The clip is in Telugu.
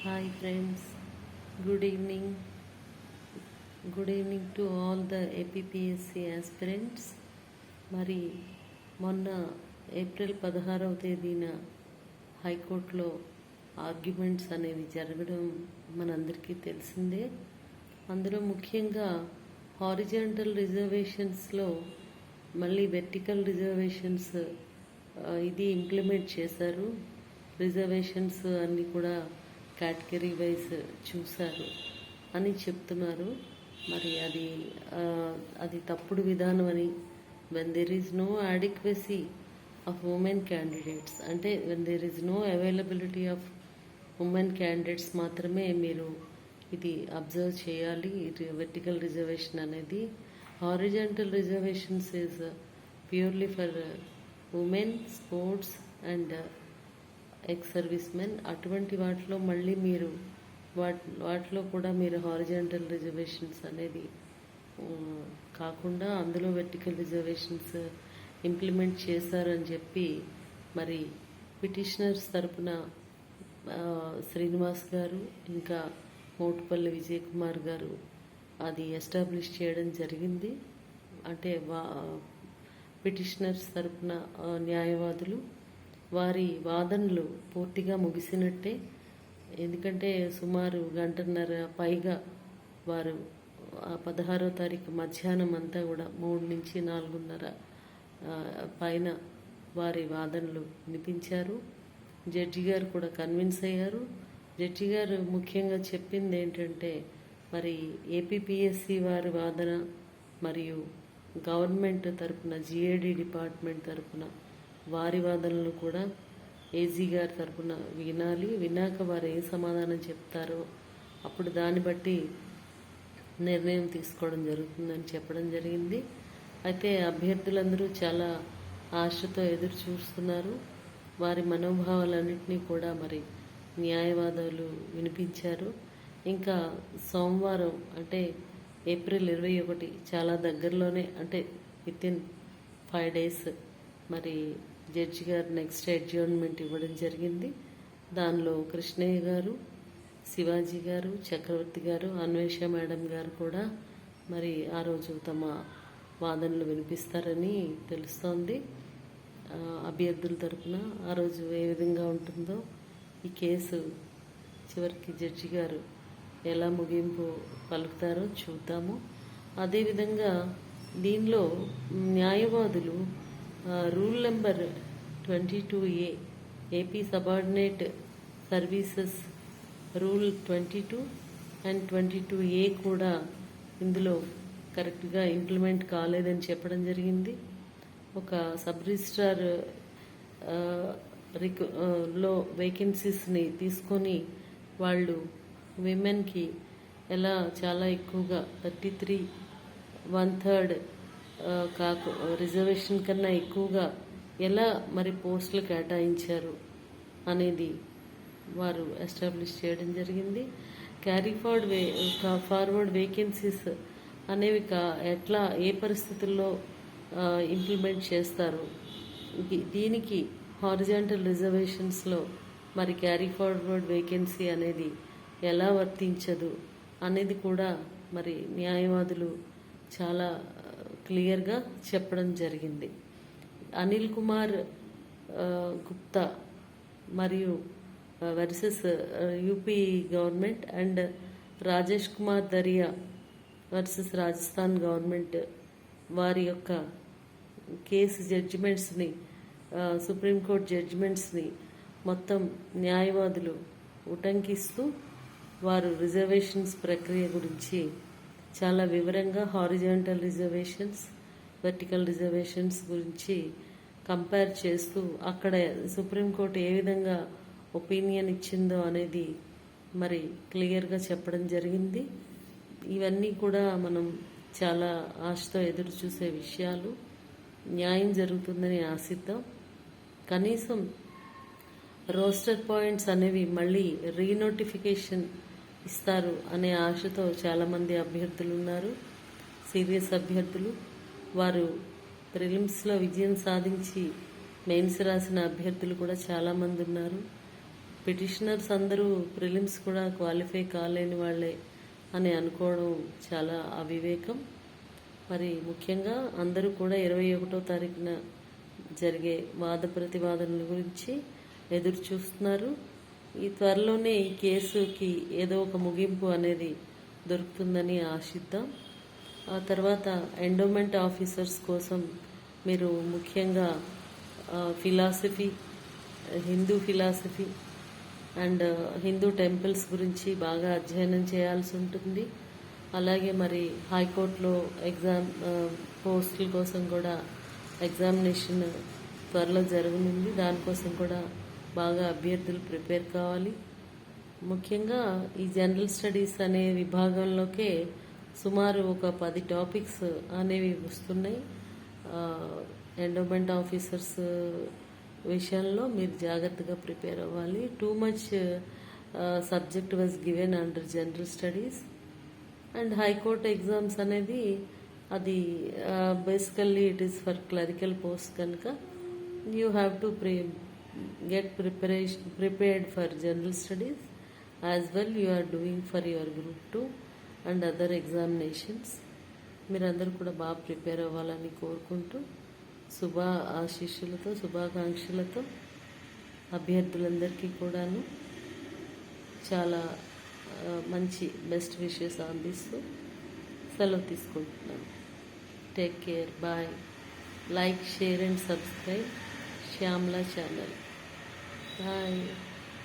Hi friends, good evening. Good evening to all the APPSC aspirants. మరి మొన్న ఏప్రిల్ 16వ తేదీన హైకోర్టులో ఆర్గ్యుమెంట్స్ అనేవి జరగడం మనందరికీ తెలిసిందే. అందులో ముఖ్యంగా హారిజాంటల్ రిజర్వేషన్స్లో మళ్ళీ వెర్టికల్ రిజర్వేషన్స్ ఇది ఇంప్లిమెంట్ చేశారు. రిజర్వేషన్స్ అన్నీ కూడా కేటగిరీ వైజ్ చూశారు అని చెప్తున్నారు. మరి అది తప్పుడు విధానం అని, when there is no adequacy of women candidates, అంటే when there is no availability of women candidates మాత్రమే మీరు ఇది అబ్జర్వ్ చేయాలి. వెర్టికల్ రిజర్వేషన్ అనేది. Horizontal reservations is purely for women, sports and ex service men. అటువంటి వాటిలో మళ్ళీ మీరు వాటిలో కూడా మీరు హారిజాంటల్ రిజర్వేషన్స్ అనేది కాకుండా అందులో వెర్టికల్ రిజర్వేషన్స్ ఇంప్లిమెంట్ చేశారని చెప్పి మరి పిటిషనర్స్ తరపున శ్రీనివాస్ గారు ఇంకా మోటుపల్లి విజయ్ కుమార్ గారు అది ఎస్టాబ్లిష్ చేయడం జరిగింది. అంటే పిటిషనర్స్ తరపున న్యాయవాదులు వారి వాదనలు పూర్తిగా ముగిసినట్టే. ఎందుకంటే సుమారు గంటన్నర పైగా వారు 16వ తారీఖు మధ్యాహ్నం అంతా కూడా 3 నుంచి 4:30 పైన వారి వాదనలు వినిపించారు. జడ్జి గారు కూడా కన్విన్స్ అయ్యారు. జడ్జి గారు ముఖ్యంగా చెప్పింది ఏంటంటే, మరి ఏపీపీఎస్సి వారి వాదన మరియు గవర్నమెంట్ తరపున జిఏడి డిపార్ట్మెంట్ తరపున వారి వాదనలు కూడా ఏజీ గారి తరపున వినాలి. వినాక వారు ఏ సమాధానం చెప్తారో అప్పుడు దాన్ని బట్టి నిర్ణయం తీసుకోవడం జరుగుతుందని చెప్పడం జరిగింది. అయితే అభ్యర్థులందరూ చాలా ఆశతో ఎదురు చూస్తున్నారు. వారి మనోభావాలన్నింటినీ కూడా మరి న్యాయవాదులు వినిపించారు. ఇంకా సోమవారం అంటే ఏప్రిల్ 21 చాలా దగ్గరలోనే, అంటే వితిన్ 5 days మరి జడ్జి గారు నెక్స్ట్ అడ్జర్న్మెంట్ ఇవ్వడం జరిగింది. దానిలో కృష్ణయ్య గారు, శివాజీ గారు, చక్రవర్తి గారు, అన్వేష మేడం గారు కూడా మరి ఆ రోజు తమ వాదనలు వినిపిస్తారని తెలుస్తోంది. అభ్యర్థుల తరపున ఆ రోజు ఏ విధంగా ఉంటుందో ఈ కేసు చివరికి జడ్జి గారు ఎలా ముగింపు పలుకుతారో చూద్దాము. అదేవిధంగా దీనిలో న్యాయవాదులు rule number 22A AP subordinate services rule 22 and 22A కూడా ఇందులో కరెక్ట్గా ఇంప్లిమెంట్ కాలేదని చెప్పడం జరిగింది. ఒక సబ్ రిజిస్ట్రార్ లో వేకెన్సీస్ని తీసుకొని వాళ్ళు విమెన్కి ఎలా చాలా ఎక్కువగా 33 1/3 రిజర్వేషన్ కన్నా ఎక్కువగా ఎలా మరి పోస్టులు కేటాయించారు అనేది వారు ఎస్టాబ్లిష్ చేయడం జరిగింది. క్యారీ ఫార్వర్డ్ వేకెన్సీస్ అనేవి ఎట్లా ఏ పరిస్థితుల్లో ఇంప్లిమెంట్ చేస్తారు, దీనికి హారిజాంటల్ రిజర్వేషన్స్లో మరి క్యారీ ఫార్వర్డ్ వేకెన్సీ అనేది ఎలా వర్తించదు అనేది కూడా మరి న్యాయవాదులు చాలా క్లియర్గా చెప్పడం జరిగింది. అనిల్ కుమార్ గుప్తా మరియు versus UP government and Rajesh Kumar Dariya versus Rajasthan government వారి యొక్క కేసు జడ్జిమెంట్స్ని, సుప్రీంకోర్టు జడ్జిమెంట్స్ని మొత్తం న్యాయవాదులు ఉటంకిస్తూ వారు రిజర్వేషన్స్ ప్రక్రియ గురించి చాలా వివరంగా హారిజాంటల్ రిజర్వేషన్స్, వెర్టికల్ రిజర్వేషన్స్ గురించి కంపేర్ చేస్తూ అక్కడ సుప్రీంకోర్టు ఏ విధంగా ఒపీనియన్ ఇచ్చిందో అనేది మరి క్లియర్గా చెప్పడం జరిగింది. ఇవన్నీ కూడా మనం చాలా ఆశతో ఎదురు చూసే విషయాలు. న్యాయం జరుగుతుందని ఆశిద్దాం. కనీసం రోస్టర్ పాయింట్స్ అనేవి మళ్ళీ రీనోటిఫికేషన్ ఇస్తారు అనే ఆశతో చాలామంది అభ్యర్థులు ఉన్నారు. సీరియస్ అభ్యర్థులు వారు ప్రిలిమ్స్లో విజయం సాధించి మెయిన్స్ రాసిన అభ్యర్థులు కూడా చాలామంది ఉన్నారు. పిటిషనర్స్ అందరూ ప్రిలిమ్స్ కూడా క్వాలిఫై కాలేని వాళ్ళే అని అనుకోవడం చాలా అవివేకం. మరి ముఖ్యంగా అందరూ కూడా 21వ తారీఖున జరిగే వాద ప్రతివాదనల గురించి ఎదురు చూస్తున్నారు. ఈ త్వరలోనే ఈ కేసుకి ఏదో ఒక ముగింపు అనేది దొరుకుతుందని ఆశిద్దాం. ఆ తర్వాత ఎండోమెంట్ ఆఫీసర్స్ కోసం మీరు ముఖ్యంగా philosophy, Hindu philosophy and Hindu temples గురించి బాగా అధ్యయనం చేయాల్సి ఉంటుంది. అలాగే మరి హైకోర్టులో ఎగ్జామ్ పోస్టుల కోసం కూడా ఎగ్జామినేషన్ త్వరలో జరగనుంది. దానికోసం కూడా బాగా అభ్యర్థులు ప్రిపేర్ కావాలి. ముఖ్యంగా ఈ జనరల్ స్టడీస్ అనే విభాగంలోకే సుమారు ఒక 10 టాపిక్స్ అనేవి వస్తున్నాయి. ఎండోమెంట్ ఆఫీసర్స్ విషయంలో మీరు జాగ్రత్తగా ప్రిపేర్ అవ్వాలి. Too much subject was given under general studies. And high court exams అనేది అది basically it is for clerical post కనుక you have to get prepared for general studies as well you are doing for your group 2 and other examinations. మీరందరూ కూడా బాగా ప్రిపేర్ అవ్వాలని కోరుకుంటూ శుభాకాంక్షలతో అభ్యర్థులందరికీ కూడాను చాలా మంచి బెస్ట్ విషెస్ అందిస్తూ సెలవు తీసుకుంటున్నాను. Take care, bye. Like, share and subscribe Shyamala channel. Bye.